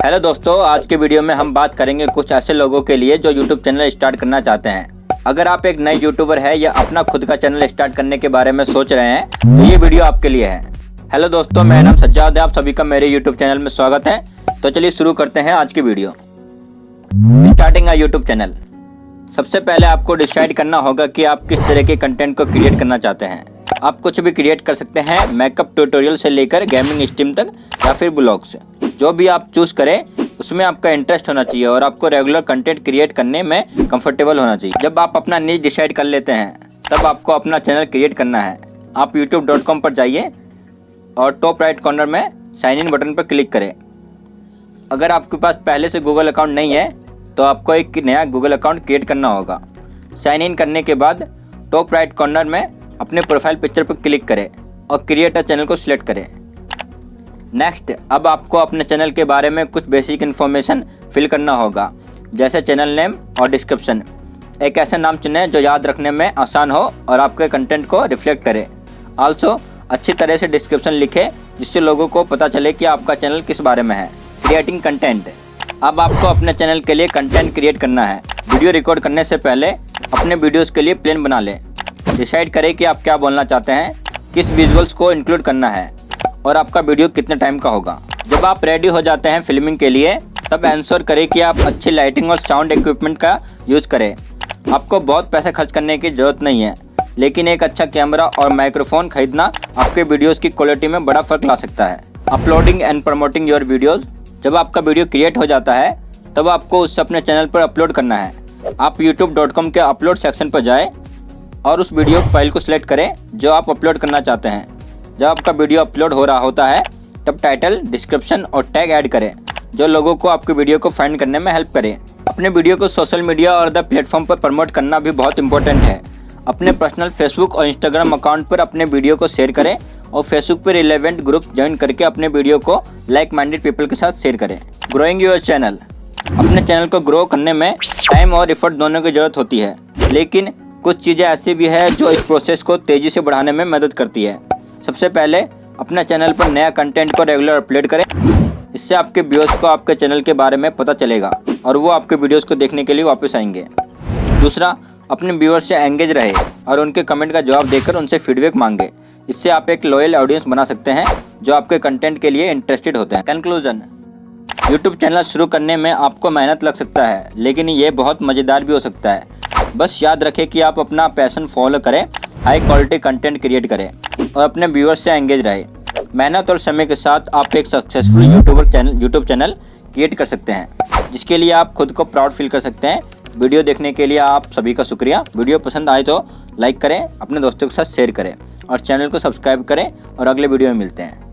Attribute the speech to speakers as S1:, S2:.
S1: Hello दोस्तों, आज के वीडियो में हम बात करेंगे कुछ ऐसे लोगों के लिए जो YouTube चैनल स्टार्ट करना चाहते हैं। अगर आप एक नए यूट्यूबर है या अपना खुद का चैनल स्टार्ट करने के बारे में सोच रहे हैं तो ये वीडियो आपके लिए है। हेलो दोस्तों, मेरा नाम सज्जाद है, आप सभी का मेरे YouTube चैनल में स्वागत है। तो चलिए शुरू करते हैं आज की video. Starting a YouTube channel. सबसे पहले आपको डिसाइड करना होगा कि आप किस तरह के कंटेंट को क्रिएट करना चाहते हैं। आप कुछ भी क्रिएट कर सकते हैं, मेकअप ट्यूटोरियल से लेकर गेमिंग स्ट्रीम तक या फिर ब्लॉग्स। जो भी आप चूज़ करें उसमें आपका इंटरेस्ट होना चाहिए और आपको रेगुलर कंटेंट क्रिएट करने में कंफर्टेबल होना चाहिए। जब आप अपना नीश डिसाइड कर लेते हैं तब आपको अपना चैनल क्रिएट करना है। आप youtube.com पर जाइए और टॉप राइट कॉर्नर में साइन इन बटन पर क्लिक करें। अगर आपके पास पहले से गूगल अकाउंट नहीं है तो आपको एक नया गूगल अकाउंट क्रिएट करना होगा। साइन इन करने के बाद टॉप राइट कॉर्नर में अपने प्रोफाइल पिक्चर पर क्लिक करें और क्रिएट अ चैनल को सिलेक्ट करें। नेक्स्ट, अब आपको अपने चैनल के बारे में कुछ बेसिक इन्फॉर्मेशन फिल करना होगा, जैसे चैनल नेम और डिस्क्रिप्शन। एक ऐसा नाम चुनें जो याद रखने में आसान हो और आपके कंटेंट को रिफ्लेक्ट करे। आल्सो अच्छी तरह से डिस्क्रिप्शन लिखें जिससे लोगों को पता चले कि आपका चैनल किस बारे में है। Creating content. अब आपको अपने चैनल के लिए कंटेंट क्रिएट करना है। वीडियो रिकॉर्ड करने से पहले अपने वीडियोस के लिए प्लान बना लें। डिसाइड करें कि आप क्या बोलना चाहते हैं, किस विजुअल्स को इंक्लूड करना है और आपका वीडियो कितने टाइम का होगा। जब आप रेडी हो जाते हैं फिल्मिंग के लिए तब इंश्योर करें कि आप अच्छी लाइटिंग और साउंड इक्विपमेंट का यूज़ करें। आपको बहुत पैसे खर्च करने की ज़रूरत नहीं है, लेकिन एक अच्छा कैमरा और माइक्रोफोन खरीदना आपके वीडियोस की क्वालिटी में बड़ा फ़र्क ला सकता है। Uploading and promoting your videos. जब आपका वीडियो क्रिएट हो जाता है तब आपको उसे अपने चैनल पर अपलोड करना है। आप youtube.com के अपलोड सेक्शन पर जाएँ और उस वीडियो फाइल को सिलेक्ट करें जो आप अपलोड करना चाहते हैं। जब आपका वीडियो अपलोड हो रहा होता है तब टाइटल, डिस्क्रिप्शन और टैग ऐड करें जो लोगों को आपके वीडियो को फाइंड करने में हेल्प करें। अपने वीडियो को सोशल मीडिया और अदर प्लेटफॉर्म पर प्रमोट करना भी बहुत इंपॉर्टेंट है। अपने पर्सनल फेसबुक और इंस्टाग्राम अकाउंट पर अपने वीडियो को शेयर करें और फेसबुक पर रिलेवेंट ग्रुप्स ज्वाइन करके अपने वीडियो को लाइक माइंडेड पीपल के साथ शेयर करें। Growing your channel. अपने चैनल को ग्रो करने में टाइम और एफर्ट दोनों की ज़रूरत होती है, लेकिन कुछ चीज़ें ऐसी भी है जो इस प्रोसेस को तेज़ी से बढ़ाने में मदद करती है। सबसे पहले अपने चैनल पर नया कंटेंट को रेगुलर अपलोड करें। इससे आपके व्यूअर्स को आपके चैनल के बारे में पता चलेगा और वो आपके वीडियोस को देखने के लिए वापस आएंगे। दूसरा, अपने व्यूअर्स से एंगेज रहे और उनके कमेंट का जवाब देकर उनसे फीडबैक मांगे। इससे आप एक लॉयल ऑडियंस बना सकते हैं जो आपके कंटेंट के लिए इंटरेस्टेड होते हैं। कंक्लूजन। यूट्यूब चैनल शुरू करने में आपको मेहनत लग सकता है, लेकिन ये बहुत मज़ेदार भी हो सकता है। बस याद रखें कि आप अपना पैशन फॉलो करें, हाई क्वालिटी कंटेंट क्रिएट करें और अपने व्यूअर्स से एंगेज रहे। मेहनत और समय के साथ आप एक सक्सेसफुल यूट्यूब चैनल क्रिएट कर सकते हैं जिसके लिए आप खुद को प्राउड फील कर सकते हैं। वीडियो देखने के लिए आप सभी का शुक्रिया। वीडियो पसंद आए तो लाइक करें, अपने दोस्तों के साथ शेयर करें और चैनल को सब्सक्राइब करें और अगले वीडियो में मिलते हैं।